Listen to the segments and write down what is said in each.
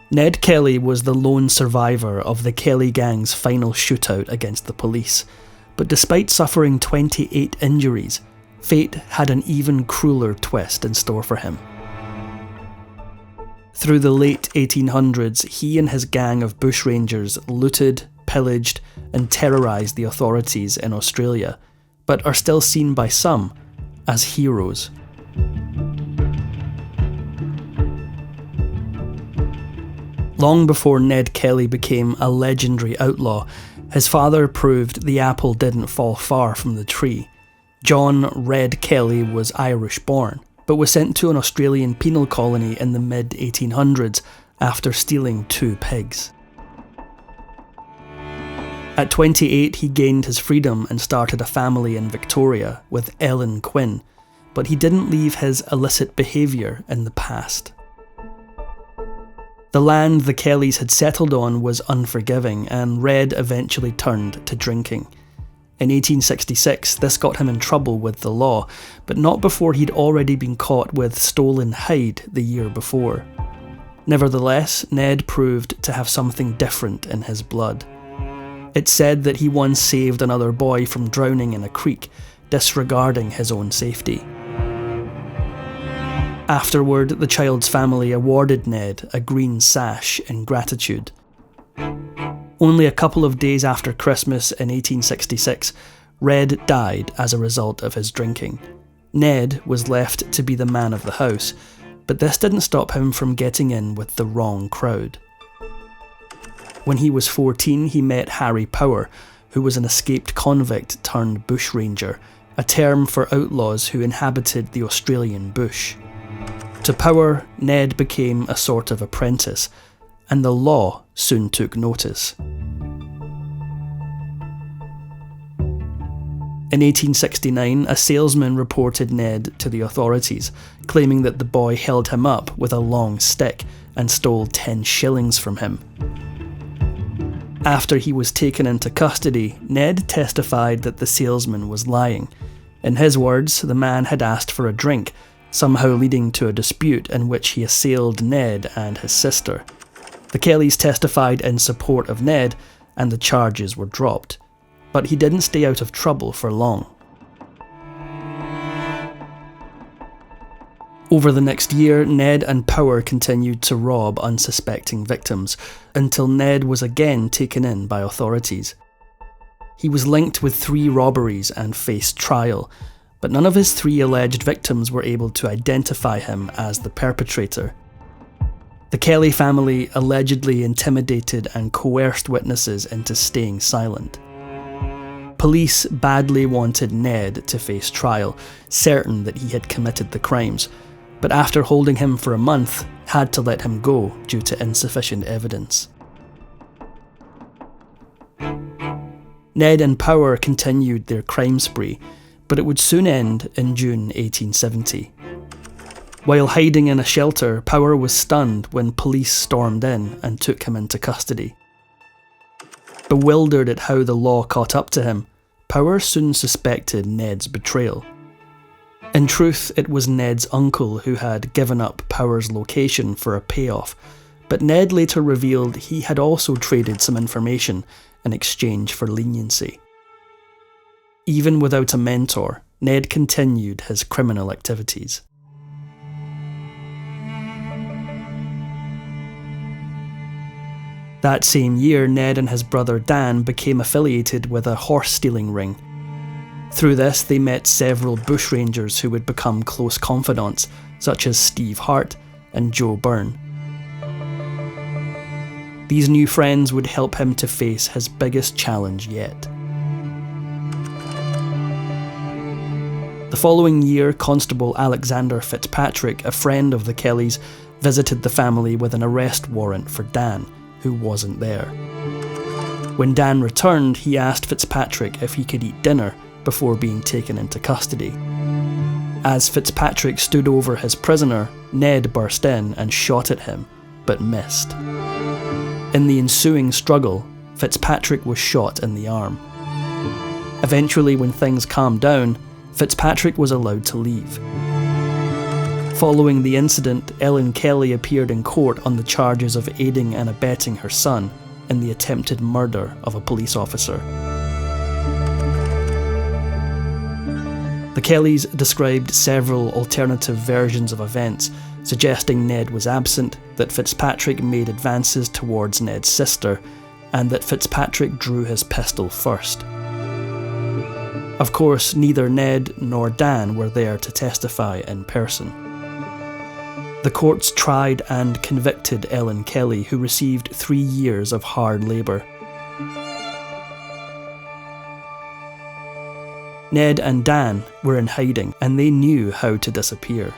Ned Kelly was the lone survivor of the Kelly gang's final shootout against the police, but despite suffering 28 injuries, fate had an even crueler twist in store for him. Through the late 1800s, he and his gang of bushrangers looted, pillaged, and terrorised the authorities in Australia, but are still seen by some as heroes. Long before Ned Kelly became a legendary outlaw, his father proved the apple didn't fall far from the tree. John Red Kelly was Irish-born, but was sent to an Australian penal colony in the mid-1800s after stealing 2 pigs. At 28, he gained his freedom and started a family in Victoria with Ellen Quinn, but he didn't leave his illicit behaviour in the past. The land the Kellys had settled on was unforgiving, and Red eventually turned to drinking. In 1866, this got him in trouble with the law, but not before he'd already been caught with stolen hide the year before. Nevertheless, Ned proved to have something different in his blood. It's said that he once saved another boy from drowning in a creek, disregarding his own safety. Afterward, the child's family awarded Ned a green sash in gratitude. Only a couple of days after Christmas in 1866, Red died as a result of his drinking. Ned was left to be the man of the house, but this didn't stop him from getting in with the wrong crowd. When he was 14, he met Harry Power, who was an escaped convict turned bushranger, a term for outlaws who inhabited the Australian bush. To Power, Ned became a sort of apprentice, and the law soon took notice. In 1869, a salesman reported Ned to the authorities, claiming that the boy held him up with a long stick and stole 10 shillings from him. After he was taken into custody, Ned testified that the salesman was lying. In his words, the man had asked for a drink, somehow leading to a dispute in which he assailed Ned and his sister. The Kellys testified in support of Ned, and the charges were dropped. But he didn't stay out of trouble for long. Over the next year, Ned and Power continued to rob unsuspecting victims, until Ned was again taken in by authorities. He was linked with 3 robberies and faced trial, but none of his 3 alleged victims were able to identify him as the perpetrator. The Kelly family allegedly intimidated and coerced witnesses into staying silent. Police badly wanted Ned to face trial, certain that he had committed the crimes, but after holding him for a month, had to let him go due to insufficient evidence. Ned and Power continued their crime spree, but it would soon end in June 1870. While hiding in a shelter, Power was stunned when police stormed in and took him into custody. Bewildered at how the law caught up to him, Power soon suspected Ned's betrayal. In truth, it was Ned's uncle who had given up Power's location for a payoff, but Ned later revealed he had also traded some information in exchange for leniency. Even without a mentor, Ned continued his criminal activities. That same year, Ned and his brother Dan became affiliated with a horse-stealing ring. Through this, they met several bushrangers who would become close confidants, such as Steve Hart and Joe Byrne. These new friends would help him to face his biggest challenge yet. The following year, Constable Alexander Fitzpatrick, a friend of the Kellys, visited the family with an arrest warrant for Dan, who wasn't there. When Dan returned, he asked Fitzpatrick if he could eat dinner before being taken into custody. As Fitzpatrick stood over his prisoner, Ned burst in and shot at him, but missed. In the ensuing struggle, Fitzpatrick was shot in the arm. Eventually, when things calmed down, Fitzpatrick was allowed to leave. Following the incident, Ellen Kelly appeared in court on the charges of aiding and abetting her son in the attempted murder of a police officer. The Kellys described several alternative versions of events, suggesting Ned was absent, that Fitzpatrick made advances towards Ned's sister, and that Fitzpatrick drew his pistol first. Of course, neither Ned nor Dan were there to testify in person. The courts tried and convicted Ellen Kelly, who received 3 years of hard labour. Ned and Dan were in hiding, and they knew how to disappear.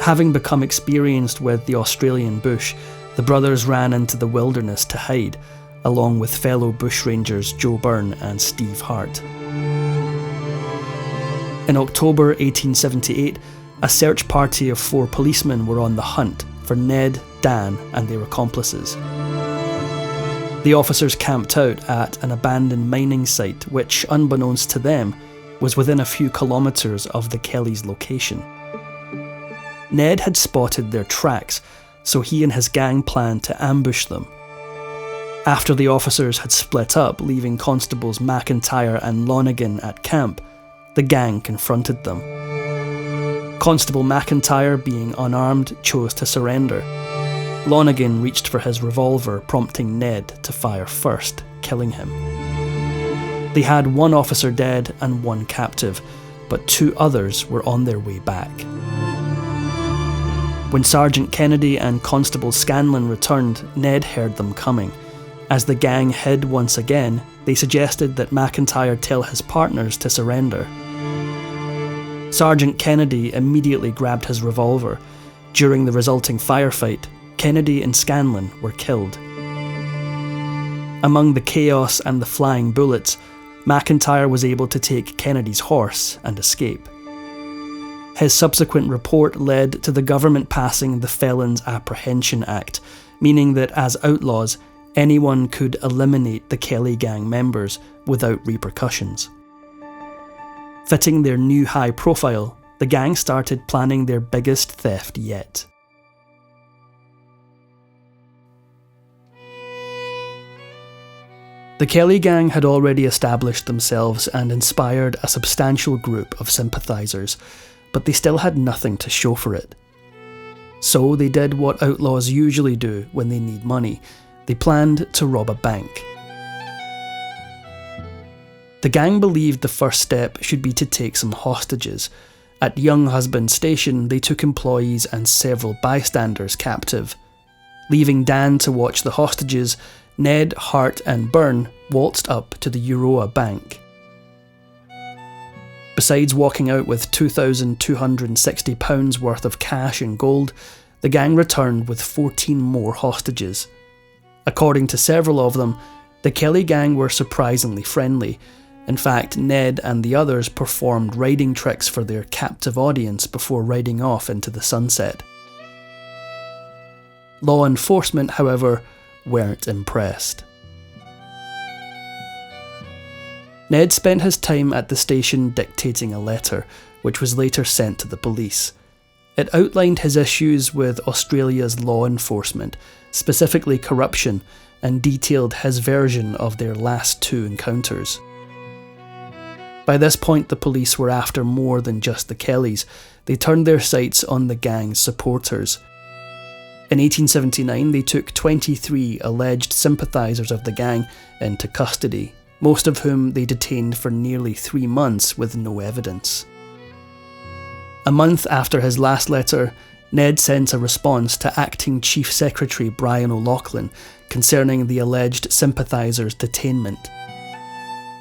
Having become experienced with the Australian bush, the brothers ran into the wilderness to hide, along with fellow bushrangers Joe Byrne and Steve Hart. In October 1878, a search party of 4 policemen were on the hunt for Ned, Dan and their accomplices. The officers camped out at an abandoned mining site which, unbeknownst to them, was within a few kilometres of the Kellys' location. Ned had spotted their tracks, so he and his gang planned to ambush them. After the officers had split up, leaving Constables McIntyre and Lonergan at camp, the gang confronted them. Constable McIntyre, being unarmed, chose to surrender. Lonergan reached for his revolver, prompting Ned to fire first, killing him. They had 1 officer dead and 1 captive, but 2 others were on their way back. When Sergeant Kennedy and Constable Scanlon returned, Ned heard them coming. As the gang hid once again, they suggested that McIntyre tell his partners to surrender. Sergeant Kennedy immediately grabbed his revolver. During the resulting firefight, Kennedy and Scanlon were killed. Among the chaos and the flying bullets, McIntyre was able to take Kennedy's horse and escape. His subsequent report led to the government passing the Felons Apprehension Act, meaning that as outlaws, anyone could eliminate the Kelly gang members without repercussions. Fitting their new high profile, the gang started planning their biggest theft yet. The Kelly gang had already established themselves and inspired a substantial group of sympathisers, but they still had nothing to show for it. So they did what outlaws usually do when they need money. They planned to rob a bank. The gang believed the first step should be to take some hostages. At Young Husband Station, they took employees and several bystanders captive. Leaving Dan to watch the hostages, Ned, Hart and Byrne waltzed up to the Euroa bank. Besides walking out with £2,260 worth of cash and gold, the gang returned with 14 more hostages. According to several of them, the Kelly gang were surprisingly friendly. In fact, Ned and the others performed riding tricks for their captive audience before riding off into the sunset. Law enforcement, however, weren't impressed. Ned spent his time at the station dictating a letter, which was later sent to the police. It outlined his issues with Australia's law enforcement, specifically corruption, and detailed his version of their last 2 encounters. By this point, the police were after more than just the Kellys. They turned their sights on the gang's supporters. In 1879, they took 23 alleged sympathisers of the gang into custody, most of whom they detained for nearly 3 months with no evidence. A month after his last letter, Ned sent a response to Acting Chief Secretary Brian O'Loughlin concerning the alleged sympathisers' detainment.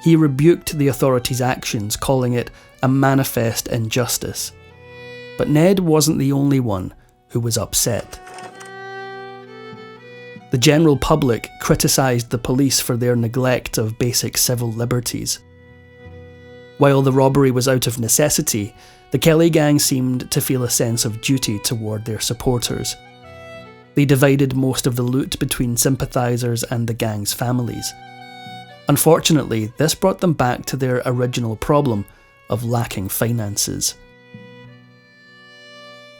He rebuked the authorities' actions, calling it a manifest injustice. But Ned wasn't the only one who was upset. The general public criticised the police for their neglect of basic civil liberties. While the robbery was out of necessity, the Kelly gang seemed to feel a sense of duty toward their supporters. They divided most of the loot between sympathisers and the gang's families. Unfortunately, this brought them back to their original problem of lacking finances.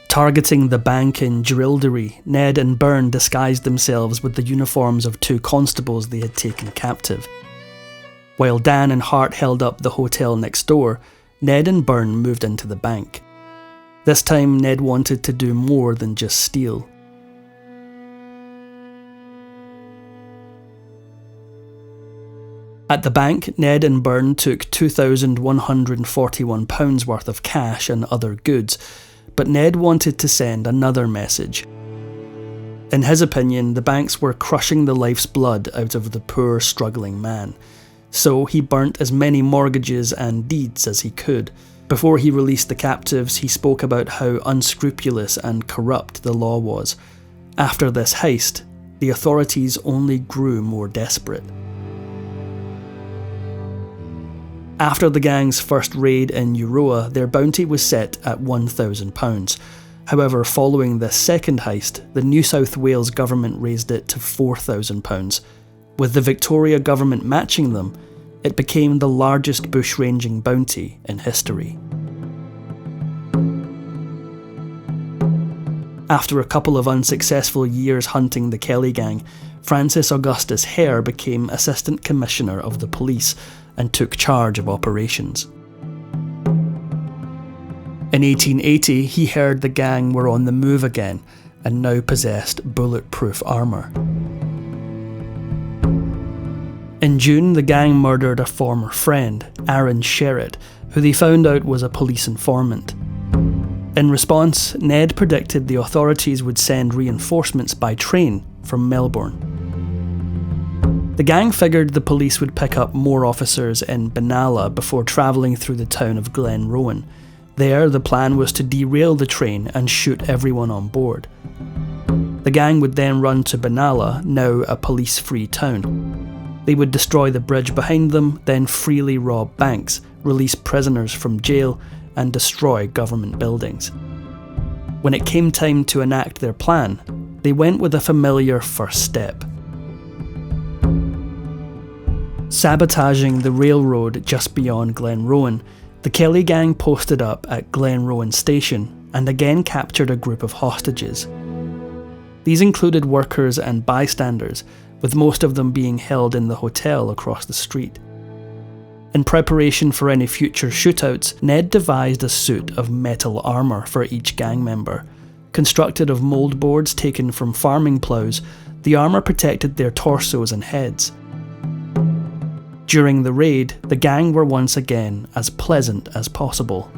Targeting the bank in Jerilderie, Ned and Byrne disguised themselves with the uniforms of 2 constables they had taken captive. While Dan and Hart held up the hotel next door, Ned and Byrne moved into the bank. This time, Ned wanted to do more than just steal. At the bank, Ned and Byrne took £2,141 worth of cash and other goods, but Ned wanted to send another message. In his opinion, the banks were crushing the life's blood out of the poor, struggling man, so he burnt as many mortgages and deeds as he could. Before he released the captives, he spoke about how unscrupulous and corrupt the law was. After this heist, the authorities only grew more desperate. After the gang's first raid in Euroa, their bounty was set at £1,000. However, following this second heist, the New South Wales government raised it to £4,000. With the Victoria government matching them, it became the largest bushranging bounty in history. After a couple of unsuccessful years hunting the Kelly gang, Francis Augustus Hare became Assistant Commissioner of the Police and took charge of operations. In 1880, he heard the gang were on the move again and now possessed bulletproof armour. In June, the gang murdered a former friend, Aaron Sherritt, who they found out was a police informant. In response, Ned predicted the authorities would send reinforcements by train from Melbourne. The gang figured the police would pick up more officers in Benalla before travelling through the town of Glenrowan. There, the plan was to derail the train and shoot everyone on board. The gang would then run to Benalla, now a police-free town. They would destroy the bridge behind them, then freely rob banks, release prisoners from jail, and destroy government buildings. When it came time to enact their plan, they went with a familiar first step. Sabotaging the railroad just beyond Glenrowan, the Kelly gang posted up at Glenrowan station and again captured a group of hostages. These included workers and bystanders, with most of them being held in the hotel across the street. In preparation for any future shootouts, Ned devised a suit of metal armour for each gang member. Constructed of mouldboards taken from farming ploughs, the armour protected their torsos and heads. During the raid, the gang were once again as pleasant as possible.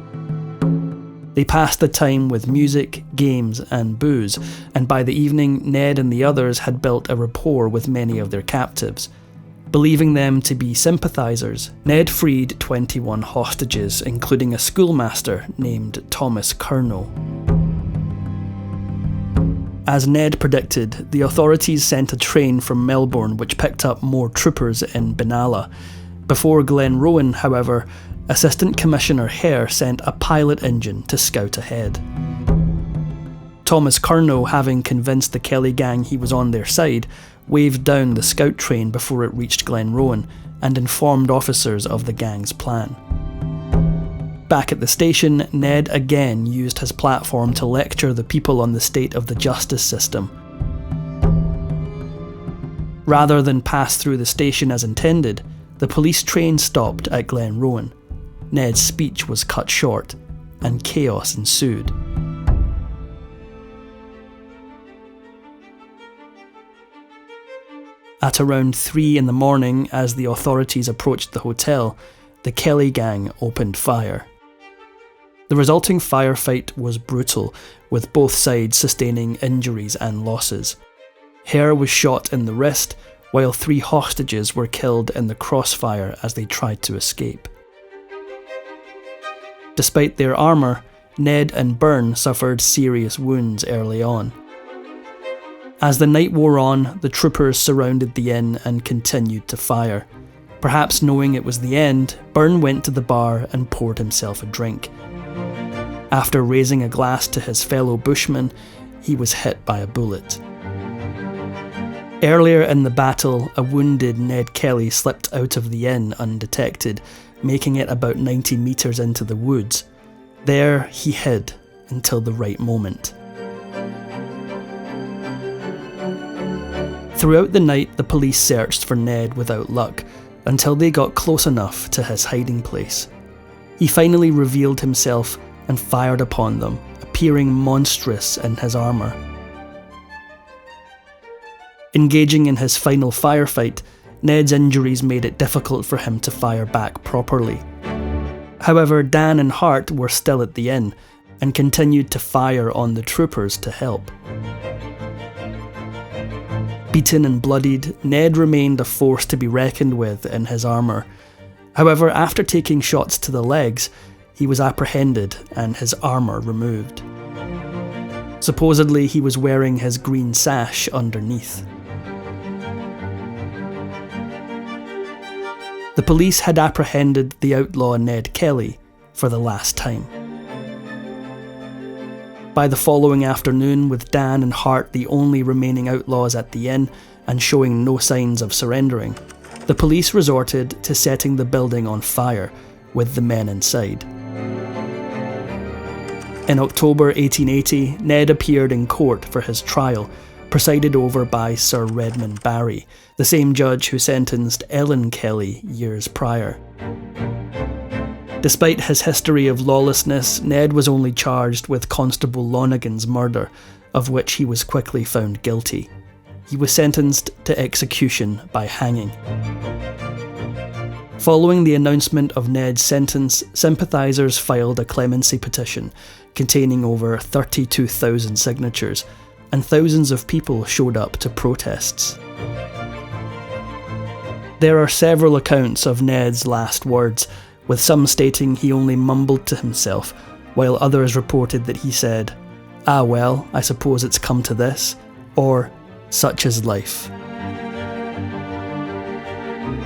They passed the time with music, games and booze, and by the evening Ned and the others had built a rapport with many of their captives. Believing them to be sympathisers, Ned freed 21 hostages, including a schoolmaster named Thomas Curnow. As Ned predicted, the authorities sent a train from Melbourne which picked up more troopers in Benalla. Before Glenrowan, however, Assistant Commissioner Hare sent a pilot engine to scout ahead. Thomas Curnow, having convinced the Kelly gang he was on their side, waved down the scout train before it reached Glenrowan and informed officers of the gang's plan. Back at the station, Ned again used his platform to lecture the people on the state of the justice system. Rather than pass through the station as intended, the police train stopped at Glenrowan. Ned's speech was cut short, and chaos ensued. At around 3 in the morning, as the authorities approached the hotel, the Kelly gang opened fire. The resulting firefight was brutal, with both sides sustaining injuries and losses. Hare was shot in the wrist, while 3 hostages were killed in the crossfire as they tried to escape. Despite their armour, Ned and Byrne suffered serious wounds early on. As the night wore on, the troopers surrounded the inn and continued to fire. Perhaps knowing it was the end, Byrne went to the bar and poured himself a drink. After raising a glass to his fellow bushman, he was hit by a bullet. Earlier in the battle, a wounded Ned Kelly slipped out of the inn undetected, making it about 90 metres into the woods. There he hid until the right moment. Throughout the night, the police searched for Ned without luck, until they got close enough to his hiding place. He finally revealed himself and fired upon them, appearing monstrous in his armour. Engaging in his final firefight, Ned's injuries made it difficult for him to fire back properly. However, Dan and Hart were still at the inn, and continued to fire on the troopers to help. Beaten and bloodied, Ned remained a force to be reckoned with in his armour. However, after taking shots to the legs, he was apprehended and his armour removed. Supposedly, he was wearing his green sash underneath. The police had apprehended the outlaw Ned Kelly for the last time. By the following afternoon, with Dan and Hart the only remaining outlaws at the inn and showing no signs of surrendering, the police resorted to setting the building on fire with the men inside. In October 1880, Ned appeared in court for his trial, presided over by Sir Redmond Barry, the same judge who sentenced Ellen Kelly years prior. Despite his history of lawlessness, Ned was only charged with Constable Lonergan's murder, of which he was quickly found guilty. He was sentenced to execution by hanging. Following the announcement of Ned's sentence, sympathisers filed a clemency petition containing over 32,000 signatures, and thousands of people showed up to protests. There are several accounts of Ned's last words, with some stating he only mumbled to himself, while others reported that he said, "Ah well, I suppose it's come to this," or "such is life."